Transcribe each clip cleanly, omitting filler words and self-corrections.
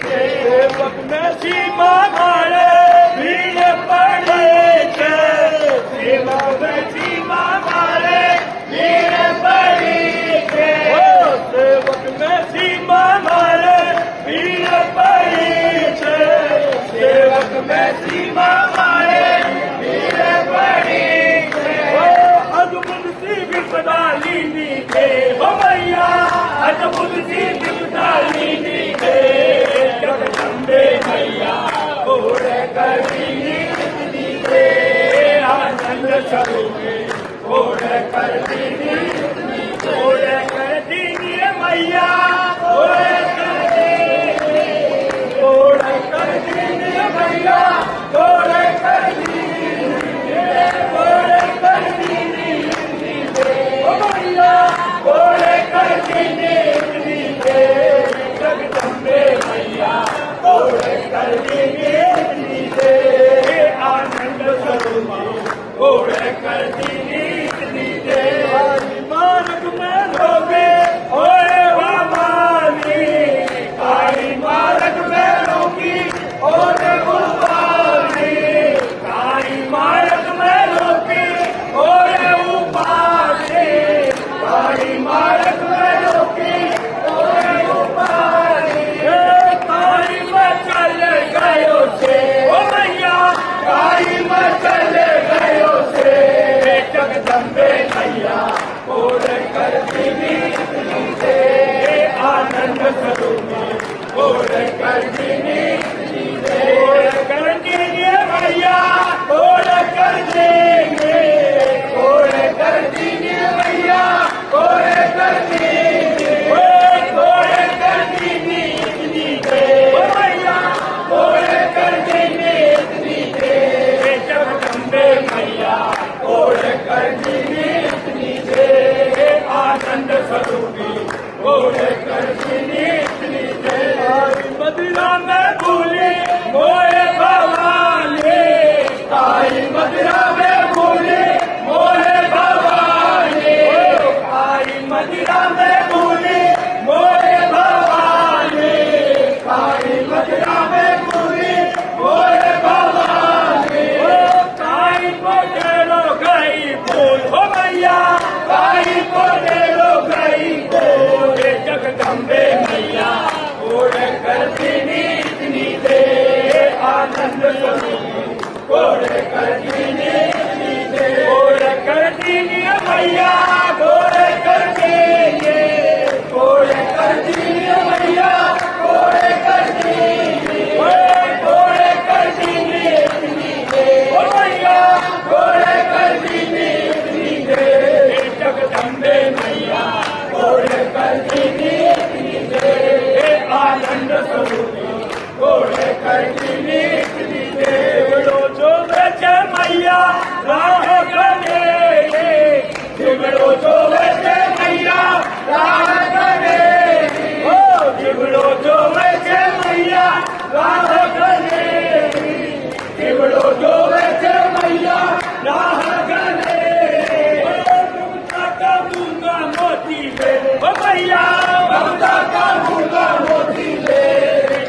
सेवक में सीमा मारे भीड़ पड़ी छे, सेवक में सीमा मारे भीड़ पड़ी छे, सेवक में सीमा मारे भीड़ पड़ी छे, सेवक में सीमा मारे भीड़ पड़ी छे। अद्भुत सी विपदा लीनी थे हो मैया, अद्भुत सी विपदा लीनी थे, जगदम्बे मैया घोड़ कर दी थे, आनंद स्वरूप घोड़ कर दी मैया, घोड़ कर दी मैया, घोड़ कर दी मैया, घोड़ कर दी जगदम्बे मैया घोड़ कर दी आनंद स्वरूप घोड़ कर दी मार्ग में लोगे होए वामानी, काई मार्ग में लोगी होए उपानी, काई मार्ग में लोगी होए उपानी, काई मार्ग में लोगी होए उपानी, काई में चल गयो से ओ मैया, काई में चल गयो से, जगदम्बे मैया घोड़ कर दी से, आनंद स्वरूप घोड़ कर दी घोड़ कर दीजिए मैया, घोड़ कर देंगे, घोड़ कर दीजिए मैया, घोड़ कर देंगे, घोड़ कर दीजिए मैया, घोड़ कर देंगे, जगदम्बे मैया घोड़ कर दी आनंद स्वरूप घोड़ कर दी मदिरा में भूले मोरे भवानी, आई मदिरा में भूले मोरे भवानी, आई मदिरा में भूले मोरे भवानी, आई मदिरा में भूले मोरे भवानी, काई पोटेरो गई फूल हो मैया, काई पोटेरो गई फूल, जगदम्बे मैया घोड़ कर दी दे, आनंद स्वरूप घोड़ कर दी दे, घोड़ कर दी मैया, घोड़ कर देंगे, घोड़ कर दी मैया, घोड़ कर देंगे, घोड़ कर देंगे ओ मैया, घोड़ कर दी जगदम्बे मैया घोड़ कर दी आनंद स्वरूप घोड़ कर दी जो बच मैया राह करे, जिगड़ो जो बच मैया राह करे, ओ जिगड़ो जो बच मैया राह करे, जिगड़ो जो बच मैया राह करे, ममता का मूंगा मोती ले ओ मैया, ममता का मूंगा मोती ले,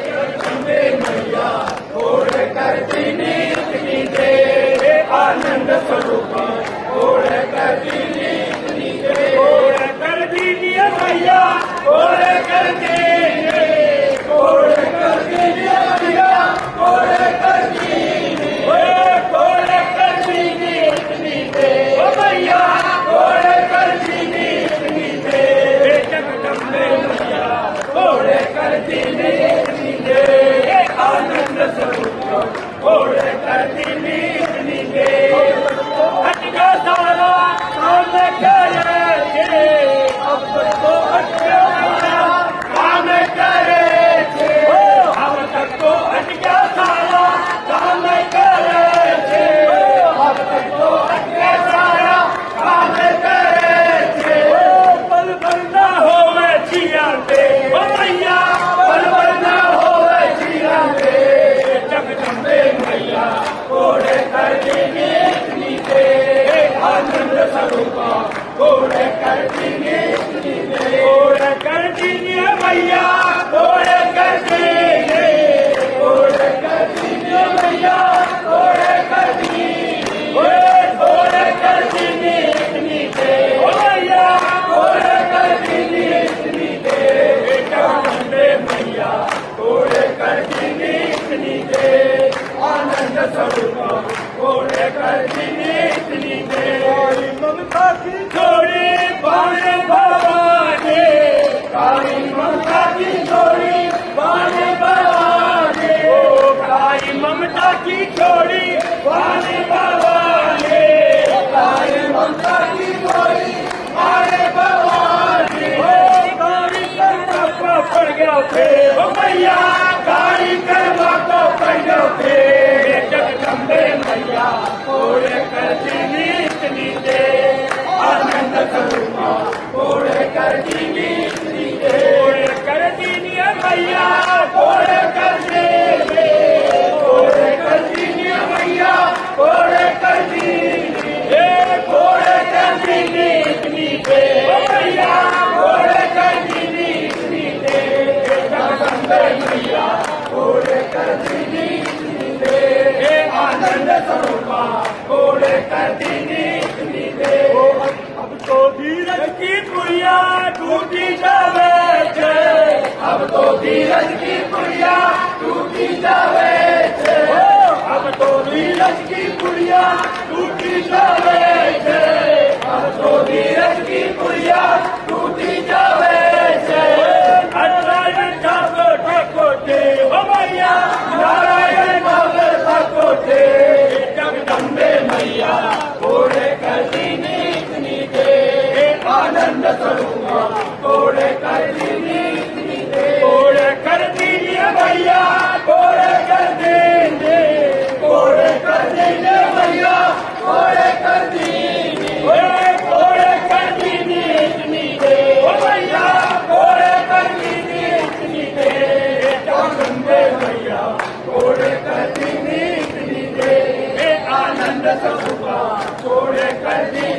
जगदम्बे मैया घोड़ कर दी दे, आनंद स्वरूप घोड़ कर दी घोड़ कर दी मैया, घोड़ कर देंगे, घोड़ कर दीजिए मैया, घोड़ कर देंगे, घोड़ कर देंगे ओ मैया, घोड़ कर देंगे, जगदम्बे मैया घोड़ कर देंगे, आनंद स्वरूप घोड़ कर देंगे, हट गया सारा काम करेंगे, अब तक तो हट गया सारा काम करेंगे, अब तक तो हट गया सारा काम करेंगे, अब तक तो हट गया सारा काम करेंगे, पल पल ना होवे जिया पे ओ मैया, पल पल ना होवे जिया पे, जगदम्बे मैया घोड़ कर देंगे आनंद स्वरूप घोड़ कर देंगे मैया। स्वरूपा कोड़े करती नीति दे। अब तो धीरज की पुड़िया टूटी जावे छे, अब तो धीरज की पुड़िया टूटी जावे छे, अब तो धीरज की पुड़िया टूटी जावे छे, अब तो धीरज की पुड़िया टूटी जावे छे। नारायण ठाकुर ठाकोटे हो मैया, नारायण ठाकुर ठाकोटे, जगदम्बे मैया कोड़े करती नीति दे। आनंद स्वरूपा कोड़े करती नीति दे, कोड़े कर दीजिए मैया, कोड़े कर दीजिए, कोड़े कर दीजिए मैया, कोड़े कर दीजिए, कोड़े कर दीजिए दे ओ मैया, कोड़े कर दीजिए दे। जगदम्बे मैया कोड़े कर दीजिए दे। आनंद स्वरूपा कोड़े कर दी